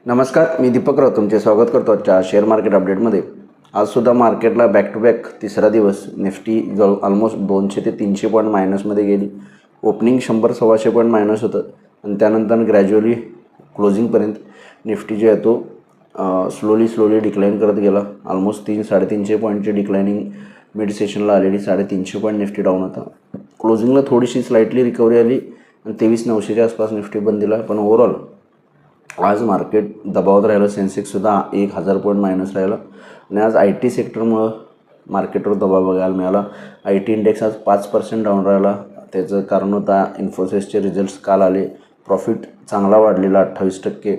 नमस्कार, मी दीपक राव तुमचे स्वागत करतो आजच्या शेअर मार्केट अपडेटमध्ये. आजसुद्धा मार्केटला बॅक टू बॅक तिसरा दिवस निफ्टी ऑलमोस्ट 200 ते 300 पॉईंट मायनसमध्ये गेली. ओपनिंग 100-125 पॉईंट मायनस होतं आणि त्यानंतर ग्रॅज्युअली क्लोजिंगपर्यंत निफ्टी जो आहे तो स्लोली डिक्लाईन करत गेला. ऑलमोस्ट 300-350 पॉईंटची डिक्लायनिंग मिड सेशनला आलेली. 350 पॉईंट निफ्टी डाऊन होता. क्लोजिंगला थोडीशी स्लाइटली रिकव्हरी आली आणि 23,900च्या आसपास निफ्टी बंद दिला. पण ओव्हरऑल आज मार्केट दबावात राहिलं. सेन्सेक्ससुद्धा 1,000 पॉईंट मायनस राहिला आणि आज आय टी सेक्टरमुळं मार्केटवर दबाव बघायला मिळाला. आय टी इंडेक्स आज 5% डाऊन राहिला. त्याचं कारण होता इन्फोसिसचे रिझल्ट्स काल आले. प्रॉफिट चांगला वाढलेला 28%.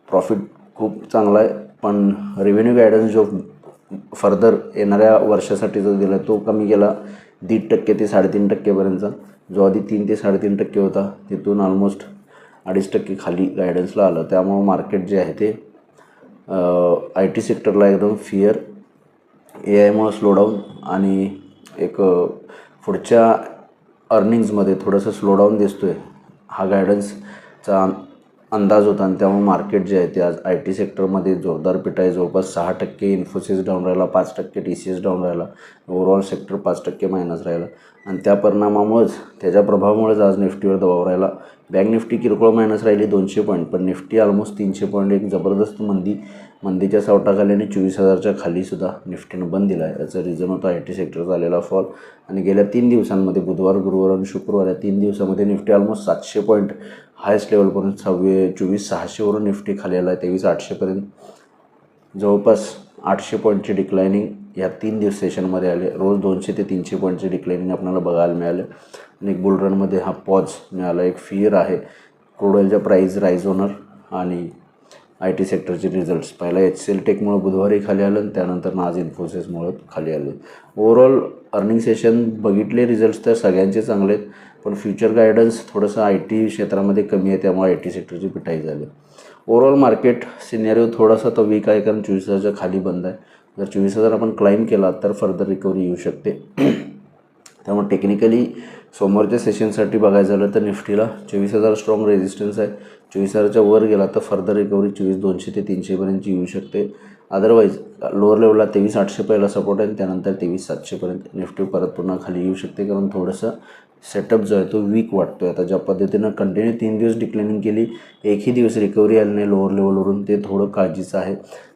प्रॉफिट खूप चांगला आहे, पण रेव्हेन्यू गायडन्स जो फर्दर येणाऱ्या वर्षासाठी जो दिला तो कमी गेला 1.5% ते 3.5%पर्यंतचा. जो आधी 3 ते 3.5% होता तिथून ऑलमोस्ट 2.5% खाली गायडन्सला आलं. त्यामुळं मार्केट जे आहे ते आय टी सेक्टरला एकदम फिअर, ए आयमुळं स्लोडाऊन आणि एक पुढच्या अर्निंग्जमध्ये थोडंसं स्लोडाऊन दिसतो आहे, हा गायडन्सचा अंदाज होता. आणि त्यामुळे मार्केट जे आहे ते आज आय टी सेक्टरमध्ये जोरदार पीठ आहे. जवळपास 6% इन्फोसिस डाऊन राहिला, 5% टी सी एस डाऊन राहिला, ओव्हरऑल सेक्टर 5% मायनस राहिला. आणि त्या परिणामामुळेच, त्याच्या प्रभावामुळेच आज निफ्टीवर दबाव राहिला. बँक निफ्टी किरकोळ मायनस राहिली 200 पॉईंट, पण निफ्टी ऑलमोस्ट 300 पॉईंट एक जबरदस्त मंदीच्या सावटाखाली आणि 24,000च्या खालीसुद्धा निफ्टीनं बंद दिला आहे. याचं रिझन होतं आय टी सेक्टरचा आलेला फॉल. आणि गेल्या 3 दिवसांमध्ये बुधवार, गुरुवार आणि शुक्रवार या 3 दिवसामध्ये निफ्टी ऑलमोस्ट 700 पॉईंट हायस्ट लेवलपर्यंत 24,600वरून निफ्टी खाली आला आहे 23,800पर्यंत. जवळपास 800 पॉईंटची डिक्लायनिंग या 3 दिवस सेशनमध्ये आले. रोज 200 ते 300 पॉईंटची डिक्लायनिंग आपल्याला बघायला मिळालं. आणि एक बुल रनमध्ये हा पॉज मिळाला, एक फिअर आहे. क्रूड ऑइलच्या प्राईस राईज होणार आणि आय टी सेक्टरचे रिझल्ट्स पहिला HCL टेकमुळे बुधवारी खाली आलं आणि त्यानंतर आज इन्फोसिसमुळे खाली आले. ओव्हरऑल अर्निंग सेशन बघितले रिझल्ट्स तर सगळ्यांचे चांगले आहेत, पण फ्युचर गायडन्स थोडंसं आय टी क्षेत्रामध्ये कमी आहे, त्यामुळे आय टी सेक्टरची पिटाई झाली. ओव्हरऑल मार्केट सिनेरिओ थोडासा तो वीक आहे, कारण 24,000च्या खाली बंद आहे. जर 24,000 आपण क्लाइम केला तर फर्दर रिकव्हरी येऊ शकते. त्यामुळे टेक्निकली सोमवारच्या सेशनसाठी बघायचं झालं तर निफ्टीला 24,000 स्ट्रॉंग रेजिस्टन्स आहे. 24,000च्या वर गेला तर फर्दर रिकव्हरी 24,200 ते 300पर्यंतची येऊ शकते. अदरवाईज लोअर लेवलला 23,800 पहिला सपोर्ट आहे आणि त्यानंतर 23,700पर्यंत निफ्टी परत पुन्हा खाली येऊ शकते, कारण थोडंसं सेटअप जो आहे तो वीक वाटतो आहे. आता ज्या पद्धतीनं कंटिन्यू 3 दिवस डिक्लायनिंग केली, एकही दिवस रिकव्हरी आली नाही लोअर लेवलवरून, ते थोडं काळजीचं आहे.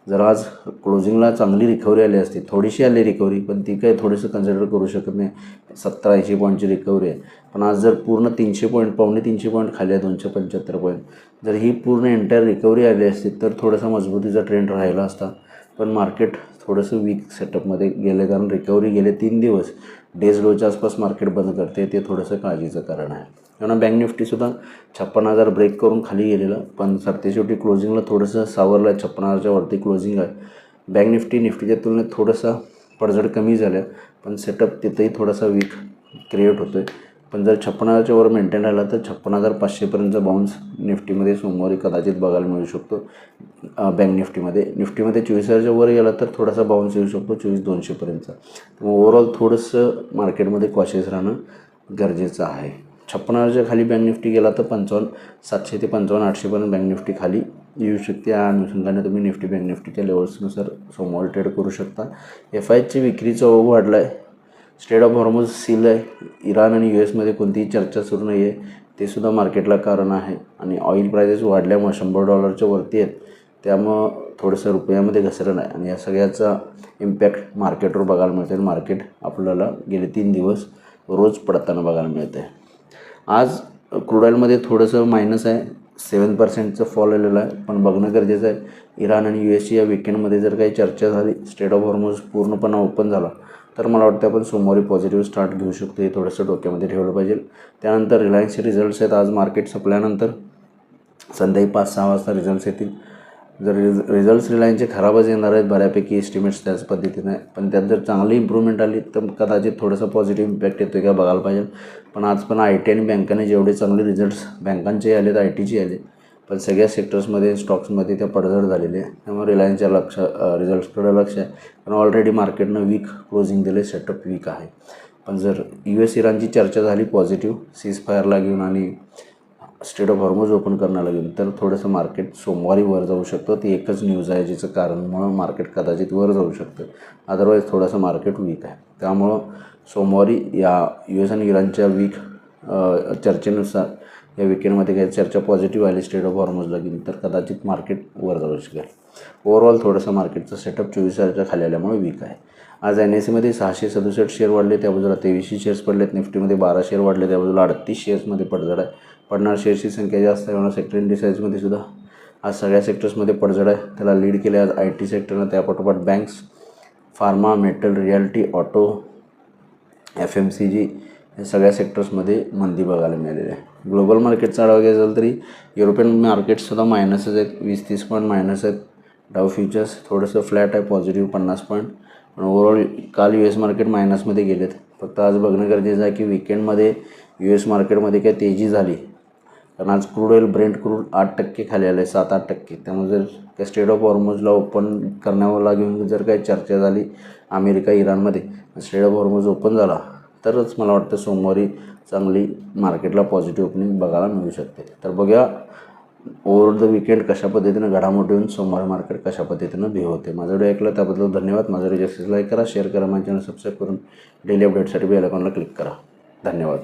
जर आज क्लोजिंगला चांगली रिकव्हरी आली असती, थोडीशी आली रिकव्हरी, पण ती काही थोडंसं कन्सिडर करू शकत नाही. 70-80 पॉईंटची रिकव्हरी आहे. पण आज जर पूर्ण 300 पॉईंट, 350 पॉईंट खाली आहे, 275 पॉईंट, जर ही पूर्ण एंटायर रिकव्हरी आली असती तर थोडासा मजबूतीचा ट्रेंड राहिला असता. पण मार्केट थोडंसं वीक सेटअपमध्ये गेलं, कारण रिकव्हरी गेले 3 दिवस डेज लोच्या आसपास मार्केट बंद करते, ते थोडंसं काळजीचं कारण आहे. कारण बँक निफ्टीसुद्धा 56,000 ब्रेक करून खाली गेलेला, पण सरतेशेवटी क्लोजिंगला थोडंसं सावरलं आहे. 56,000च्या वरती क्लोजिंग आहे. बँक निफ्टीच्या तुलनेत थोडंसं पडझड कमी झाल्या, पण सेटअप तिथंही थोडासा वीक क्रिएट होतो आहे. पण जर 56,000च्या वर मेंटेन राहिला तर 56,500पर्यंतचा बाउन्स निफ्टीमध्ये सोमवारी कदाचित बघायला मिळू शकतो. बँक निफ्टीमध्ये 24,000च्या वर गेला तर थोडासा बाउन्स येऊ शकतो 24,200पर्यंतचा. त्यामुळे ओव्हरऑल थोडंसं मार्केटमध्ये कॉशियस राहणं गरजेचं आहे. 56,000च्या खाली बँक निफ्टी गेला तर 55,700 ते 55,800पर्यंत बँक निफ्टी खाली येऊ शकते. या अनुषंगाने तुम्ही निफ्टी बँक निफ्टीच्या लेवल्सनुसार सोमवार ट्रेड करू शकता. FIची विक्रीचा ओघ वाढला आहे. स्ट्रेट ऑफ हॉर्मुझ सील आहे. इराण आणि US मध्ये कोणतीही चर्चा सुरू नाही आहे, ते सुद्धा मार्केटला कारण आहे. आणि ऑइल प्राइसेस वाढल्यामुळे $100च्या वरती आहेत, त्यामुळं थोडंसं रुपयामध्ये घसरण आहे आणि या सगळ्याचा इम्पॅक्ट मार्केटवर बघायला मिळते. मार्केट आपल्याला गेले 3 दिवस रोज पडताना बघायला मिळते. आज क्रूड ऑइलमध्ये थोडंसं मायनस आहे, 7%चं फॉल आलेलं आहे. पण बघणं गरजेचं आहे, इराण आणि US या विकेंडमध्ये जर काही चर्चा झाली, स्ट्रेट ऑफ हॉर्मुझ पूर्णपणे ओपन झाला तर मला वाटतं आपण सोमवारी पॉझिटिव्ह स्टार्ट घेऊ शकतो. हे थोडंसं डोक्यामध्ये ठेवलं पाहिजे. त्यानंतर रिलायन्सचे रिझल्ट्स आहेत. आज मार्केट संपल्यानंतर संध्याकाळी 5-6 वाजता रिझल्ट्स येतील. जर रिझल्ट्स रिलायन्सचे खराबच येणार आहेत बऱ्यापैकी, एस्टिमेट्स त्याच पद्धतीने आहे. पण त्यात जर चांगली इम्प्रूव्हमेंट आली तर कदाचित थोडंसं पॉझिटिव्ह इम्पॅक्ट येतो का बघायला पाहिजे. पण आज पण आय टी आणि बँकांनी जेवढे चांगले रिझल्ट्स बँकांचे आलेत, आय टीचे आले, पण सगळ्या सेक्टर्समध्ये स्टॉक्समध्ये त्या पडझड झालेली आहे. त्यामुळे रिलायन्सच्या रिझल्ट्सकडे लक्ष आहे, पण ऑलरेडी मार्केटनं वीक क्लोजिंग दिले, सेटअप वीक आहे. पण जर US इराणची चर्चा झाली पॉझिटिव्ह सीज फायरला घेऊन आणि स्ट्रेट ऑफ हॉर्मोज ओपन करण्याला लागेल तर थोडंसं मार्केट सोमवारी वर जाऊ शकतं. ती एकच न्यूज आहे जिचं कारणमुळं मार्केट कदाचित वर जाऊ शकतं. अदरवाईज थोडंसं मार्केट वीक आहे. त्यामुळं सोमवारी या US आणि इराणच्या वीक चर्चेनुसार या विकेंडमध्ये काही चर्चा पॉझिटिव्ह आली स्ट्रेट ऑफ हॉर्मोज लागेल तर कदाचित मार्केट वर जाऊ शकेल. ओव्हरऑल थोडंसं मार्केटचं सेटअप 24,000च्या खाली आल्यामुळे वीक आहे. आज NSEमध्ये 667 शेअर वाढले, त्या बाजूला 2300 शेअर्स पडलेत. निफ्टीमध्ये 12 शेअर वाढले, त्या बाजूला 38 शेअर्समध्ये पडझड आहे. पडणार शेअर्सची संख्या जास्त आहे म्हणून सेक्टर इंडिसाइजमध्ये सुद्धा आज सगळ्या सेक्टर्समध्ये पडझड आहे. त्याला लीड केले आज IT सेक्टरनं, त्यापाठोपाठ banks, pharma, metal, reality, auto, FMCG या सगळ्या सेक्टर्समध्ये मंदी बघायला मिळालेली आहे. ग्लोबल मार्केटचा आढावा घ्यायचा झाला तरी युरोपियन मार्केटसुद्धा मायनसच आहेत, 20-30 पॉईंट मायनस आहेत. डाव फ्युचर्स थोडंसं फ्लॅट आहे, पॉझिटिव्ह 50 पॉईंट. पण ओव्हरऑल काल US मार्केट मायनसमध्ये गेलेत. फक्त आज बघणं गरजेचं आहे की विकेंडमध्ये US मार्केटमध्ये काय तेजी झाली, कारण आज क्रूड ऑईल ब्रेंट क्रूड 8% खाली आलं आहे, 7-8%. त्यामुळे जर त्या स्ट्रेट ऑफ हॉर्मोजला ओपन करण्याला घेऊन जर काही चर्चा झाली अमेरिका इराणमध्ये, स्ट्रेट ऑफ हॉर्मोज ओपन झाला तरच मला वाटतं सोमवारी चांगली मार्केटला पॉझिटिव्ह ओपनिंग बघायला मिळू शकते. तर बघूया ओव्हर द विकेंड कशा पद्धतीनं घडामोडी होऊन सोमवारी मार्केट कशा पद्धतीनं बिहेव होते. माझं व्हिडिओ ऐकलं त्याबद्दल धन्यवाद. माझं व्हिडिओ जास्तीत लाईक करा, शेअर करा, माझ्या चॅनल सबस्क्राईब करून डेली अपडेटसाठी बेल आयकॉनला क्लिक करा. धन्यवाद.